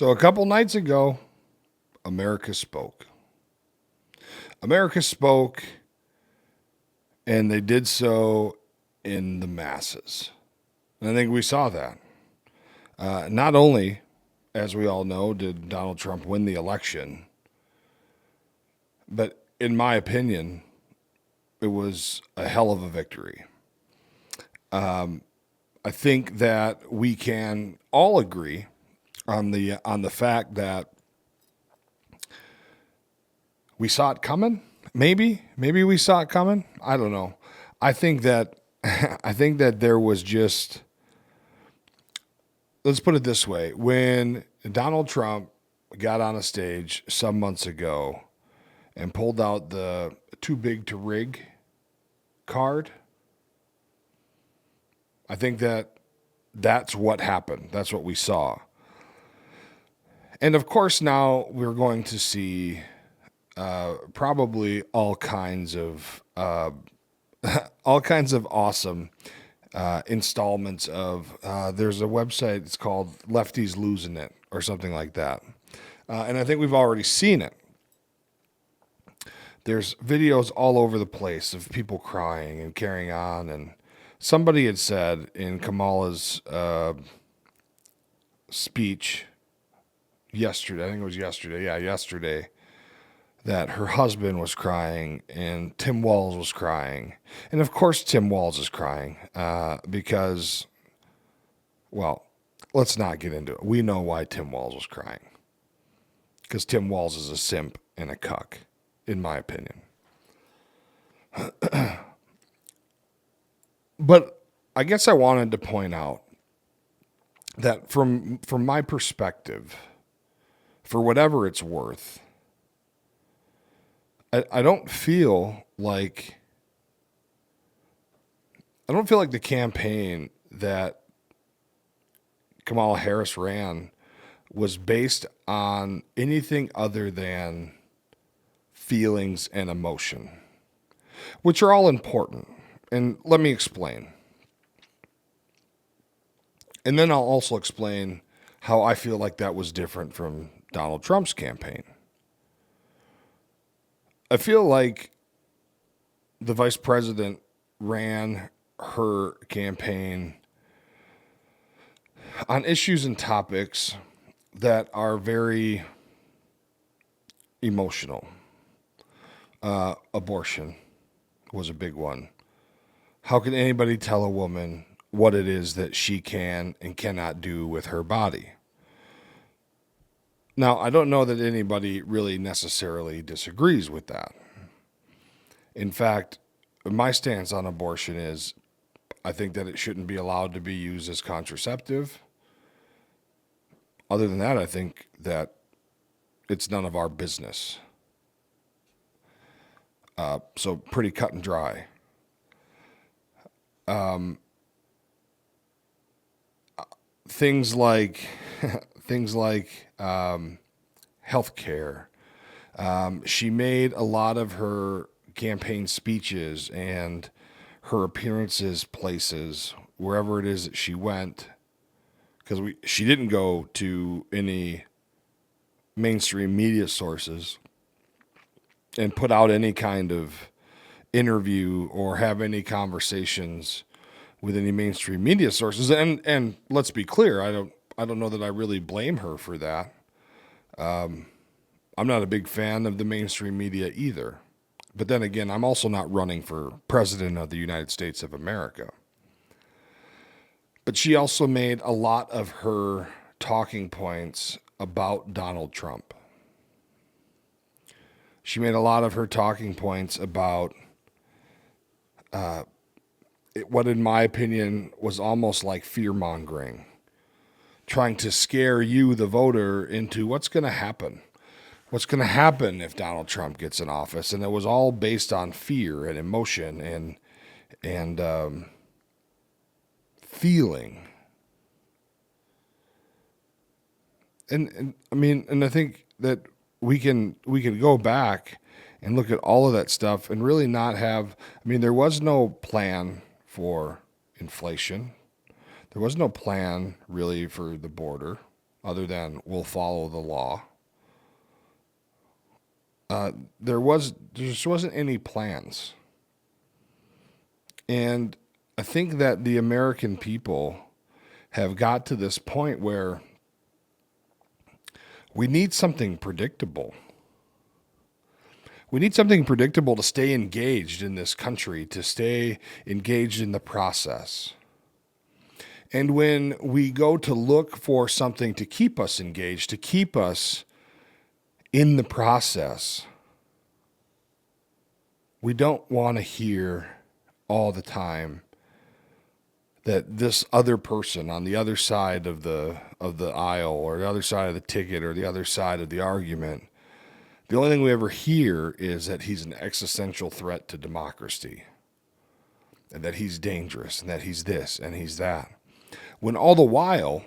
So a couple nights ago, America spoke. America spoke, and they did so in the masses. And I think we saw that. Not only, as we all know, did Donald Trump win the election, but in my opinion, it was a hell of a victory. I think that we can all agree on the fact that we saw it coming. Maybe we saw it coming. I don't know. I think that I think that there was just, let's put it this way, when Donald Trump got on a stage some months ago and pulled out the too big to rig card, I think that that's what happened. That's what we saw. And of course, now we're going to see probably all kinds of awesome installments of. There's a website. It's called Lefties Losing It or something like that, and I think we've already seen it. There's videos all over the place of people crying and carrying on, and somebody had said in Kamala's speech yesterday, I think it was yesterday, yesterday, that her husband was crying and Tim Walz was crying. And of course, Tim Walz is crying because, well, let's not get into it. We know why Tim Walz was crying. Because Tim Walz is a simp and a cuck, in my opinion. But I guess I wanted to point out that from my perspective, for whatever it's worth, I don't feel like the campaign that Kamala Harris ran was based on anything other than feelings and emotion, which are all important. And let me explain. And then I'll also explain how I feel like that was different from Donald Trump's campaign. I feel like the vice president ran her campaign on issues and topics that are very emotional. Abortion was a big one. How can anybody tell a woman what it is that she can and cannot do with her body? Now, I don't know that anybody really necessarily disagrees with that. In fact, my stance on abortion is I think that it shouldn't be allowed to be used as contraceptive. Other than that, I think that it's none of our business. So pretty cut and dry. Things like healthcare. She made a lot of her campaign speeches and her appearances places wherever it is that she went, because she didn't go to any mainstream media sources and put out any kind of interview or have any conversations with any mainstream media sources. And let's be clear, I don't know that I really blame her for that. I'm not a big fan of the mainstream media either. But then again, I'm also not running for president of the United States of America. But she also made a lot of her talking points about Donald Trump. She made a lot of her talking points about what, in my opinion, was almost like fear-mongering, trying to scare you, the voter, into what's going to happen. What's going to happen if Donald Trump gets in office? And it was all based on fear and emotion and feeling. And I mean, and I think that we can go back and look at all of that stuff and really not have. I mean, there was no plan for inflation. There was no plan really for the border. other than we'll follow the law. There just wasn't any plans. And I think that the American people have got to this point where we need something predictable. We need something predictable to stay engaged in this country, to stay engaged in the process. And when we go to look for something to keep us engaged, to keep us in the process, we don't want to hear all the time that this other person on the other side of the aisle or the other side of the ticket or the other side of the argument, the only thing we ever hear is that he's an existential threat to democracy and that he's dangerous and that he's this and he's that. When all the while,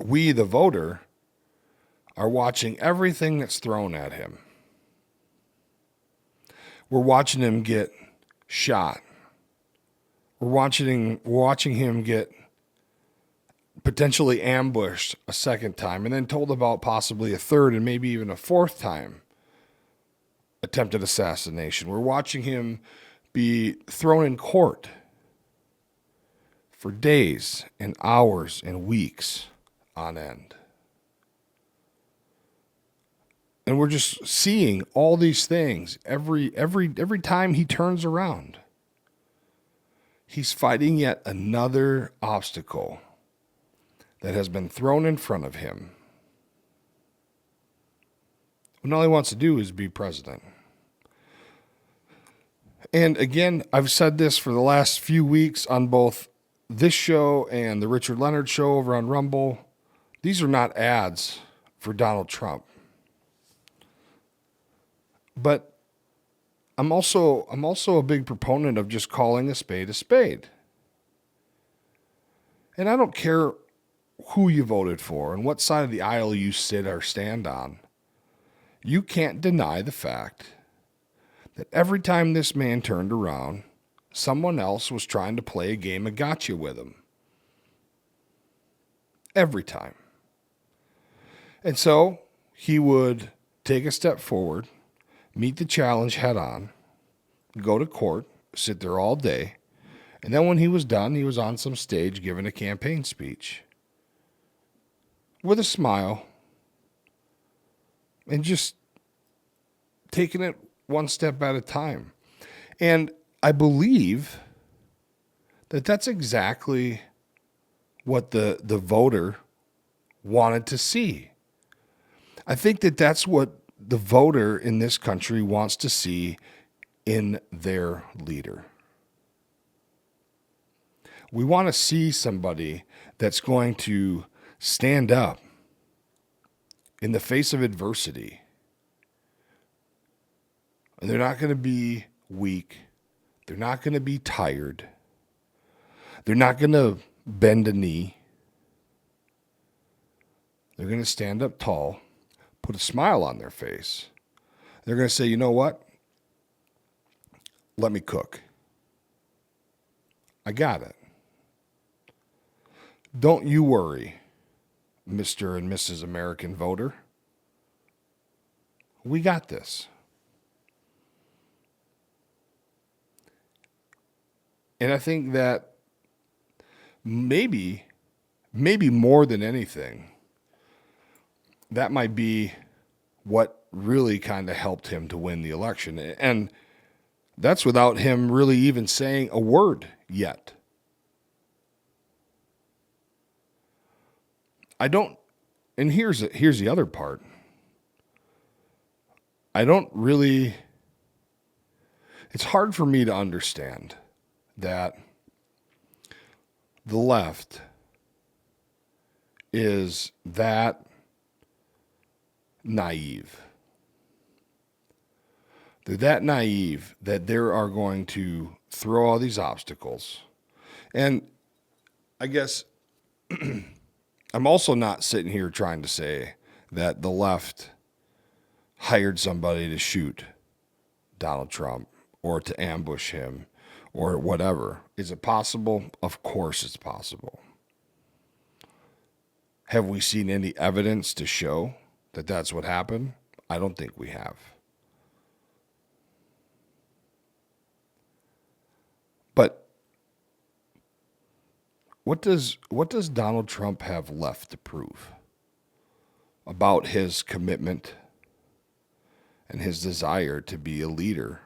we, the voter, are watching everything that's thrown at him. We're watching him get shot. We're watching him get potentially ambushed a second time and then told about possibly a third and maybe even a fourth time attempted assassination. We're watching him be thrown in court for days and hours and weeks on end. And we're just seeing all these things every time he turns around. He's fighting yet another obstacle that has been thrown in front of him. When all he wants to do is be president. And again, I've said this for the last few weeks on both this show and the Richard Leonard show over on Rumble. These are not ads for Donald Trump. But I'm also a big proponent of just calling a spade a spade. And I don't care who you voted for and what side of the aisle you sit or stand on. You can't deny the fact that every time this man turned around, someone else was trying to play a game of gotcha with him. Every time. And so he would take a step forward, meet the challenge head on, go to court, sit there all day, and then when he was done, he was on some stage giving a campaign speech with a smile and just taking it one step at a time. And I believe that that's exactly what the voter wanted to see. I think that that's what the voter in this country wants to see in their leader. We want to see somebody that's going to stand up in the face of adversity. And they're not going to be weak. They're not going to be tired. They're not going to bend a knee. They're going to stand up tall, put a smile on their face. They're going to say, you know what? Let me cook. I got it. Don't you worry, Mr. and Mrs. American voter. We got this. And I think that maybe more than anything, that might be what really kind of helped him to win the election. And that's without him really even saying a word yet. And here's the other part. It's hard for me to understand that the left is that naive. They're that naive that they are going to throw all these obstacles. And I guess I'm also not sitting here trying to say that the left hired somebody to shoot Donald Trump or to ambush him or whatever. Is it possible? Of course it's possible. Have we seen any evidence to show that that's what happened? I don't think we have. But what does Donald Trump have left to prove about his commitment and his desire to be a leader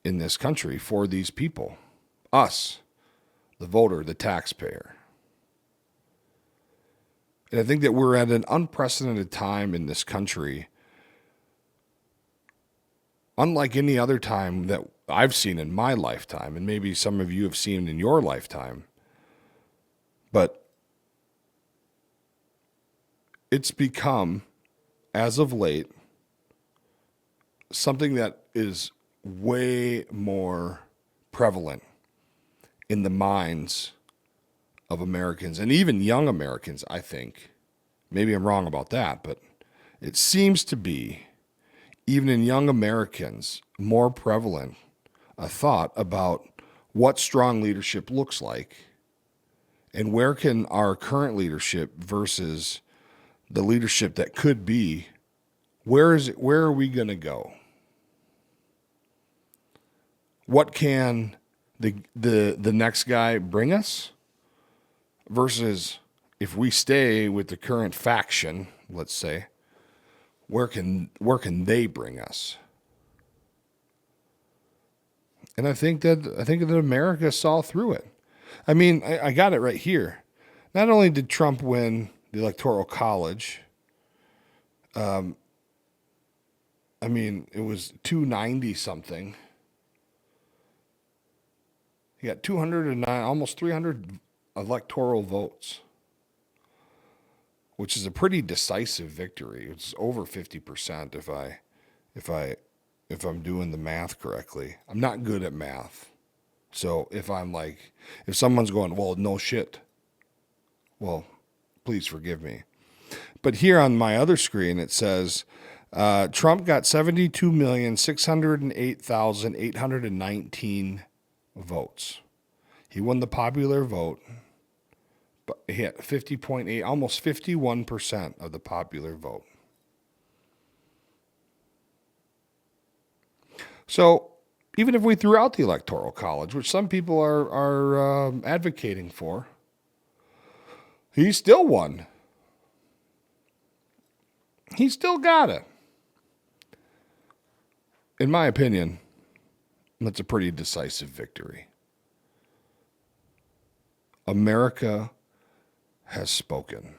in this country for these people, us, the voter, the taxpayer? And I think that we're at an unprecedented time in this country, unlike any other time that I've seen in my lifetime, and maybe some of you have seen in your lifetime. But it's become, as of late, something that is way more prevalent in the minds of Americans, and even young Americans, I think. Maybe I'm wrong about that, but it seems to be, even in young Americans, more prevalent a thought about what strong leadership looks like and where can our current leadership versus the leadership that could be, where are we going to go? What can the next guy bring us? Versus if we stay with the current faction, let's say, where can they bring us? And I think that America saw through it. I mean, I got it right here. Not only did Trump win the Electoral College, I mean, it was 290 something. He got 209, almost 300 electoral votes, which is a pretty decisive victory. It's over 50% if I'm doing the math correctly. I'm not good at math. So if someone's going, well, no shit, well, please forgive me. But here on my other screen, it says Trump got 72,608,819 votes. He won the popular vote, but he had 50.8, almost 51% of the popular vote. So even if we threw out the Electoral College, which some people are advocating for, he still won. He still got it. In my opinion, that's a pretty decisive victory. America has spoken.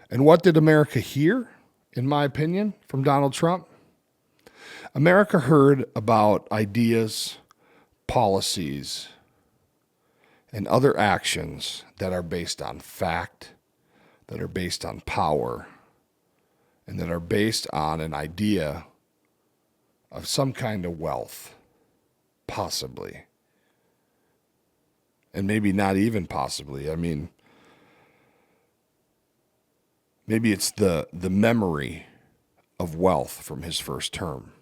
And what did America hear, in my opinion, from Donald Trump? America heard about ideas, policies, and other actions that are based on fact, that are based on power, and that are based on an idea of some kind of wealth, possibly. And maybe not even possibly. I mean, maybe it's the memory of wealth from his first term.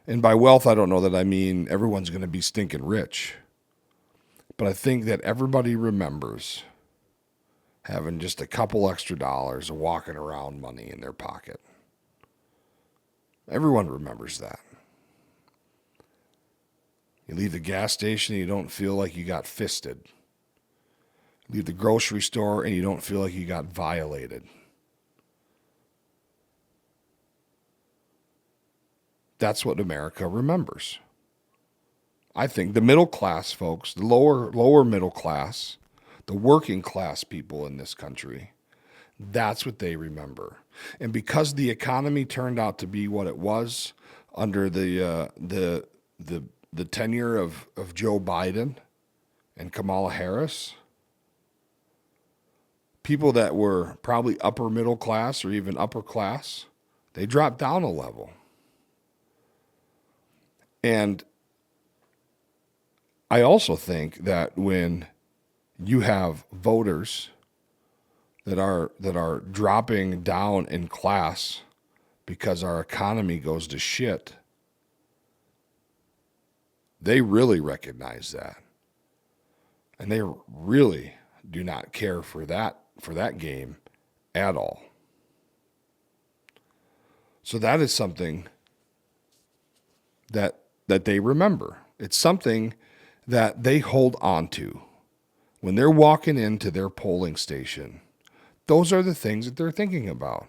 And by wealth, I don't know that I mean everyone's going to be stinking rich. But I think that everybody remembers having just a couple extra dollars of walking around money in their pocket. Everyone remembers that. You leave the gas station and you don't feel like you got fisted. You leave the grocery store and you don't feel like you got violated. That's what America remembers. I think the middle class folks, the lower middle class, the working class people in this country, that's what they remember. And because the economy turned out to be what it was under the tenure of Joe Biden and Kamala Harris, people that were probably upper middle class or even upper class, they dropped down a level. And I also think that when you have voters that are dropping down in class because our economy goes to shit, they really recognize that. And they really do not care for that game at all. So that is something that they remember. It's something that they hold on to when they're walking into their polling station. Those are the things that they're thinking about.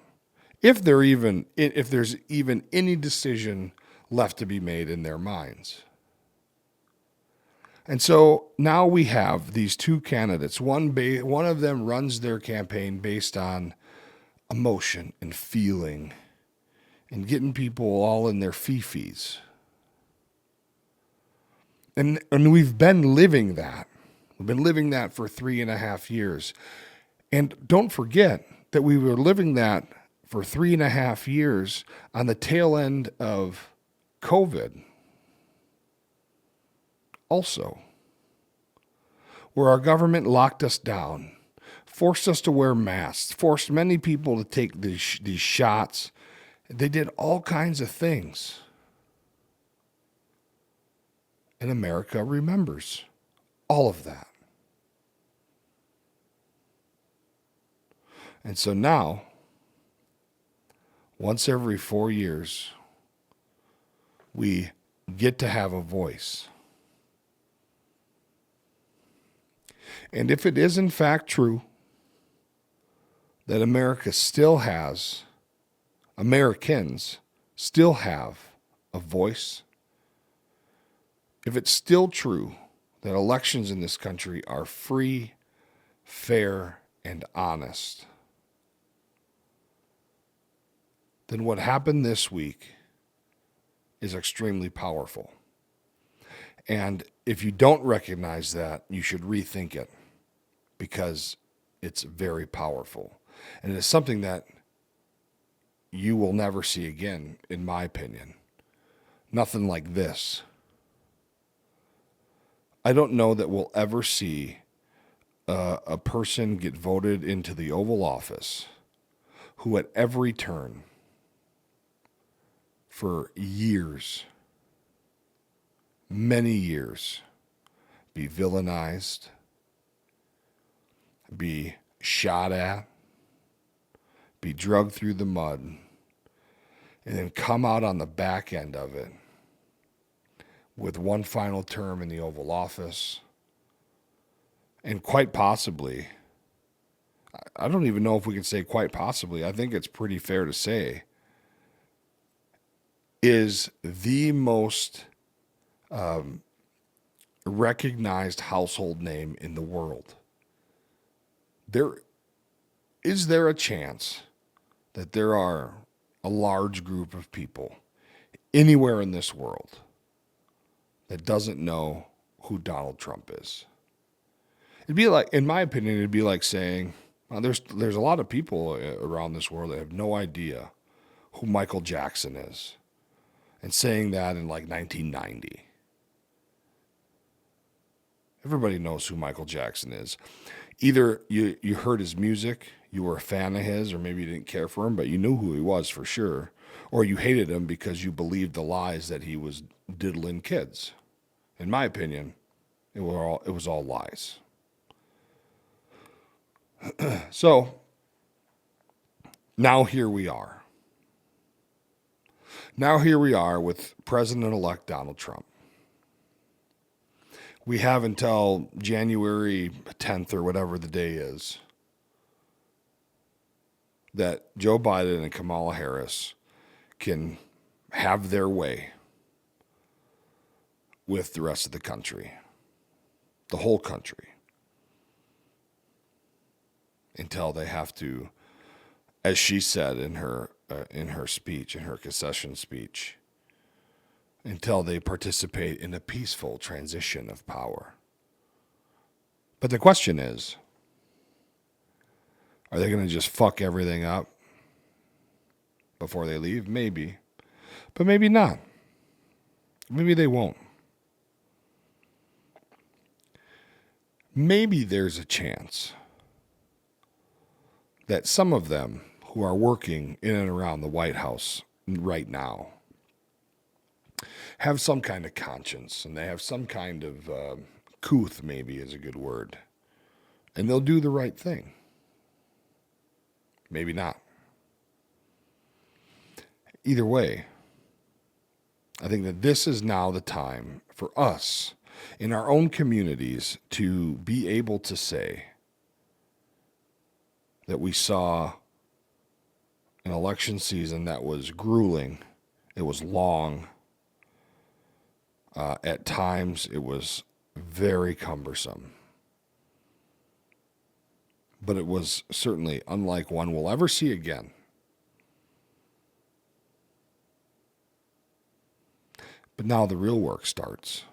If there's even any decision left to be made in their minds. And so now we have these two candidates. One of them runs their campaign based on emotion and feeling and getting people all in their fifis. And we've been living that. We've been living that for 3.5 years. And don't forget that we were living that for 3.5 years on the tail end of COVID. Also, where our government locked us down, forced us to wear masks, forced many people to take these shots. They did all kinds of things. And America remembers all of that. And so now, once every 4 years, we get to have a voice. And if it is in fact true that Americans still have a voice, if it's still true that elections in this country are free, fair, and honest, then what happened this week is extremely powerful. And if you don't recognize that, you should rethink it, because it's very powerful. And it is something that you will never see again, in my opinion. Nothing like this. I don't know that we'll ever see a person get voted into the Oval Office who at every turn for years, many years, be villainized, be shot at, be drugged through the mud, and then come out on the back end of it with one final term in the Oval Office. And quite possibly, I don't even know if we can say quite possibly, I think it's pretty fair to say, is the most recognized household name in the world. Is there a chance that there are a large group of people anywhere in this world that doesn't know who Donald Trump is? It'd be like, in my opinion, it'd be like saying, well, there's a lot of people around this world that have no idea who Michael Jackson is, and saying that in like 1990. Everybody knows who Michael Jackson is. Either you heard his music, you were a fan of his, or maybe you didn't care for him, but you knew who he was for sure. Or you hated him because you believed the lies that he was diddling kids. In my opinion, it was all lies. So, now here we are. Now here we are with President-elect Donald Trump. We have until January 10th or whatever the day is that Joe Biden and Kamala Harris can have their way with the rest of the country, the whole country, until they have to, as she said in her speech, in her concession speech, until they participate in a peaceful transition of power. But the question is, are they going to just fuck everything up before they leave? Maybe. But maybe not. Maybe they won't. Maybe there's a chance that some of them who are working in and around the White House right now have some kind of conscience, and they have some kind of couth, maybe is a good word, and they'll do the right thing. Maybe not. Either way, I think that this is now the time for us in our own communities to be able to say that we saw an election season that was grueling. It was long. At times, it was very cumbersome. But it was certainly unlike one we'll ever see again. But now the real work starts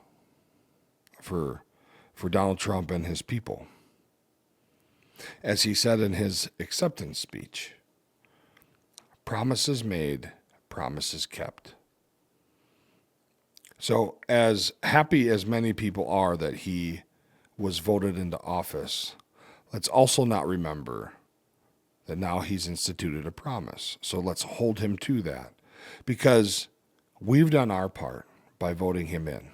for Donald Trump and his people. As he said in his acceptance speech, promises made, promises kept. So as happy as many people are that he was voted into office, let's also not remember that now he's instituted a promise. So let's hold him to that, because we've done our part by voting him in.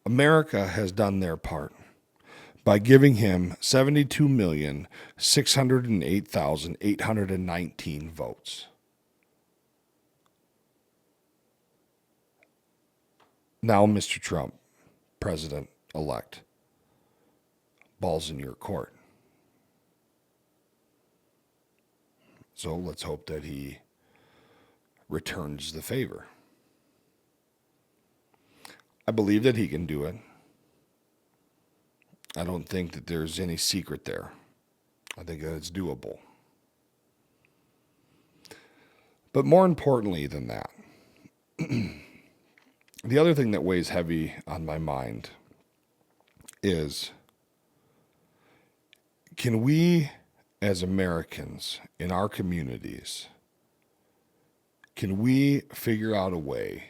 America has done their part by giving him 72,608,819 votes. Now, Mr. Trump, President-elect, ball's in your court. So let's hope that he returns the favor. I believe that he can do it. I don't think that there's any secret there. I think that it's doable. But more importantly than that, the other thing that weighs heavy on my mind is, can we as Americans in our communities, can we figure out a way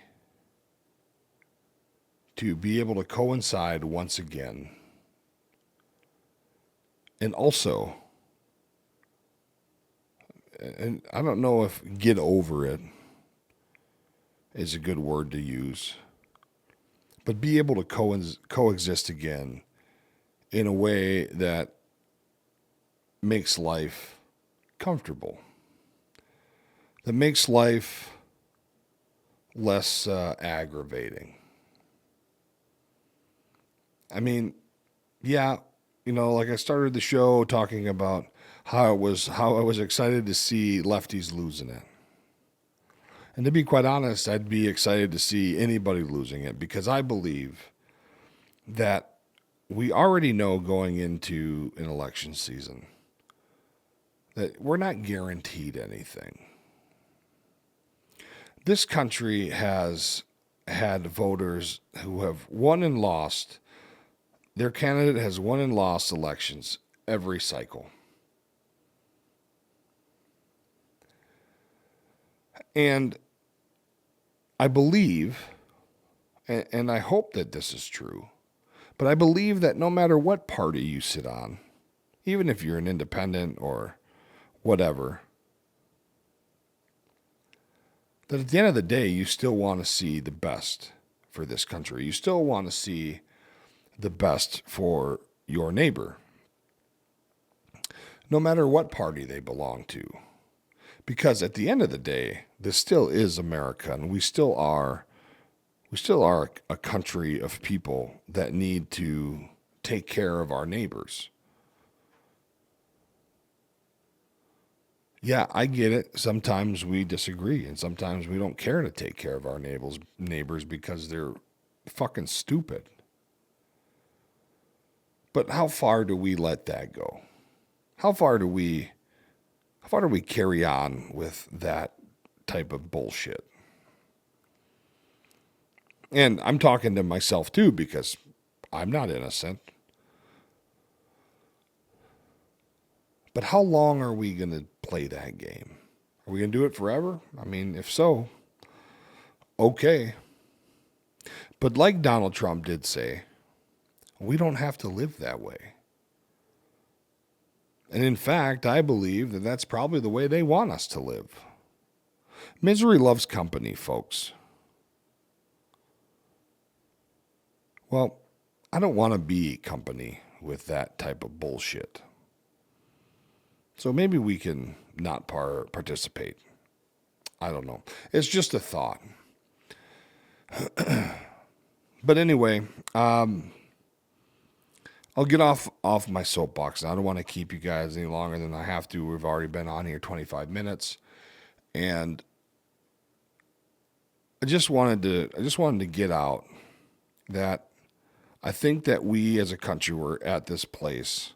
to be able to coincide once again, and also, and I don't know if get over it is a good word to use, but be able to coexist again in a way that makes life comfortable, that makes life less aggravating. I mean, yeah, like I started the show talking about how I was excited to see lefties losing it. And to be quite honest, I'd be excited to see anybody losing it, because I believe that we already know going into an election season that we're not guaranteed anything. This country has had voters who have won and lost. Their candidate has won and lost elections every cycle. And I believe, and I hope that this is true, but I believe that no matter what party you sit on, even if you're an independent or whatever, that at the end of the day, you still want to see the best for this country. You still want to see the best for your neighbor, no matter what party they belong to. Because at the end of the day, this still is America, and we still are a country of people that need to take care of our neighbors. Yeah, I get it. Sometimes we disagree, and sometimes we don't care to take care of our neighbors because they're fucking stupid. But how far do we let that go? How far do we carry on with that type of bullshit? And I'm talking to myself too, because I'm not innocent. But how long are we going to play that game? Are we going to do it forever? I mean, if so, okay. But like Donald Trump did say, we don't have to live that way. And in fact, I believe that that's probably the way they want us to live. Misery loves company, folks. Well, I don't want to be company with that type of bullshit. So maybe we can not participate. I don't know. It's just a thought. But anyway, I'll get off my soapbox. I don't want to keep you guys any longer than I have to. We've already been on here 25 minutes, and I just wanted to get out that I think that we as a country were at this place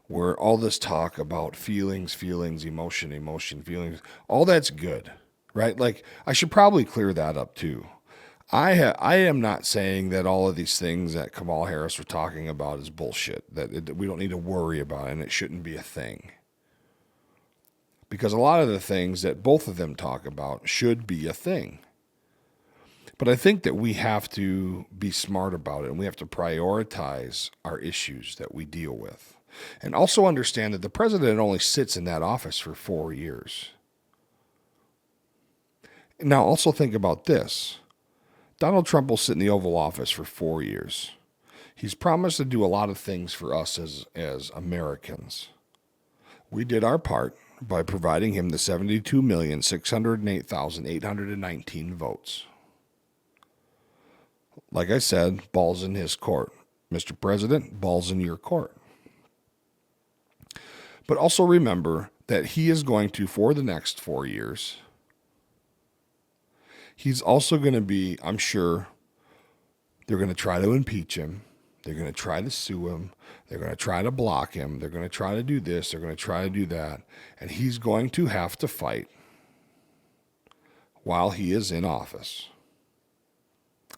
where all this talk about feelings, emotion, feelings, all that's good, right? Like, I should probably clear that up too. I am not saying that all of these things that Kamala Harris was talking about is bullshit, that we don't need to worry about it and it shouldn't be a thing. Because a lot of the things that both of them talk about should be a thing. But I think that we have to be smart about it, and we have to prioritize our issues that we deal with. And also understand that the president only sits in that office for 4 years. Now, also think about this. Donald Trump will sit in the Oval Office for 4 years. He's promised to do a lot of things for us as Americans. We did our part by providing him the 72,608,819 votes. Like I said, ball's in his court. Mr. President, ball's in your court. But also remember that he is going to, for the next 4 years, he's also going to be, I'm sure, they're going to try to impeach him. They're going to try to sue him. They're going to try to block him. They're going to try to do this. They're going to try to do that. And he's going to have to fight while he is in office.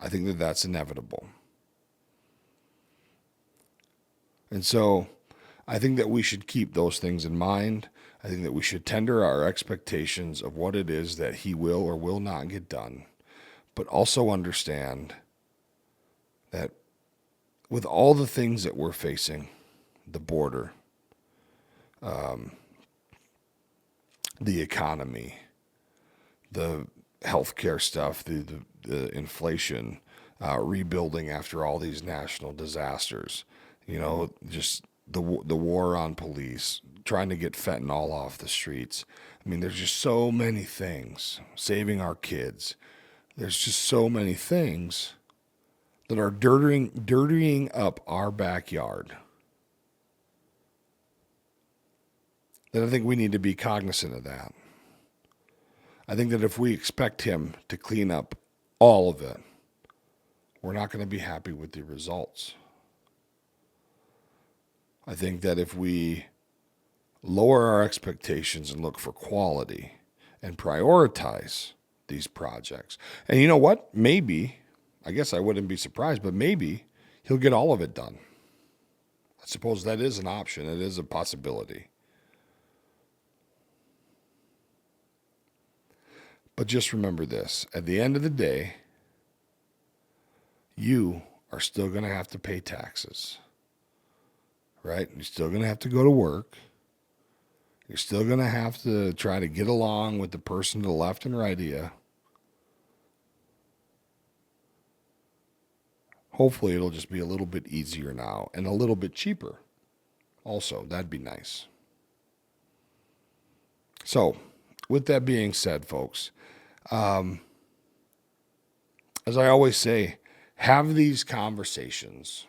I think that that's inevitable. And so I think that we should keep those things in mind. I think that we should tender our expectations of what it is that he will or will not get done, but also understand that with all the things that we're facing, the border, the economy, the healthcare stuff, the inflation, rebuilding after all these national disasters, just the war on police, trying to get fentanyl off the streets. I mean, there's just so many things. Saving our kids. There's just so many things that are dirtying up our backyard that I think we need to be cognizant of that. I think that if we expect him to clean up all of it, we're not going to be happy with the results. I think that if we lower our expectations and look for quality and prioritize these projects, and you know what? Maybe, I guess I wouldn't be surprised, but maybe he'll get all of it done. I suppose that is an option. It is a possibility. But just remember this. At the end of the day, you are still going to have to pay taxes. Right? You're still going to have to go to work. You're still going to have to try to get along with the person to the left and right of you. Hopefully it'll just be a little bit easier now and a little bit cheaper. Also, that'd be nice. So, with that being said, folks, as I always say, have these conversations.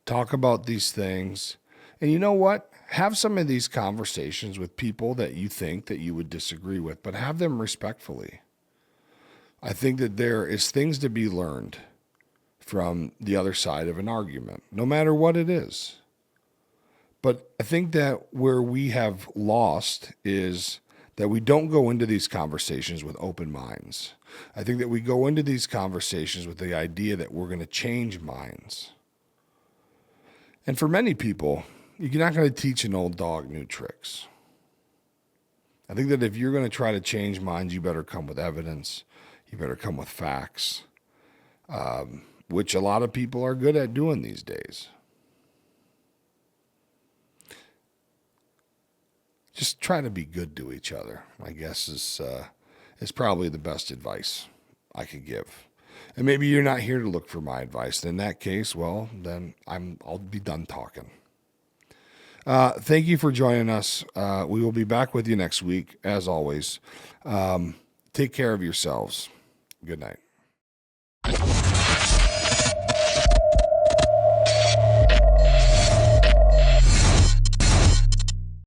Talk about these things. And you know what? Have some of these conversations with people that you think that you would disagree with, but have them respectfully. I think that there is things to be learned from the other side of an argument, no matter what it is. But I think that where we have lost is that we don't go into these conversations with open minds. I think that we go into these conversations with the idea that we're going to change minds. And for many people, you're not going to teach an old dog new tricks. I think that if you're going to try to change minds, you better come with evidence. You better come with facts, which a lot of people are good at doing these days. Just try to be good to each other, I guess, is probably the best advice I could give. And maybe you're not here to look for my advice. In that case, well, then I'll be done talking. Thank you for joining us. We will be back with you next week, as always. Take care of yourselves. Good night.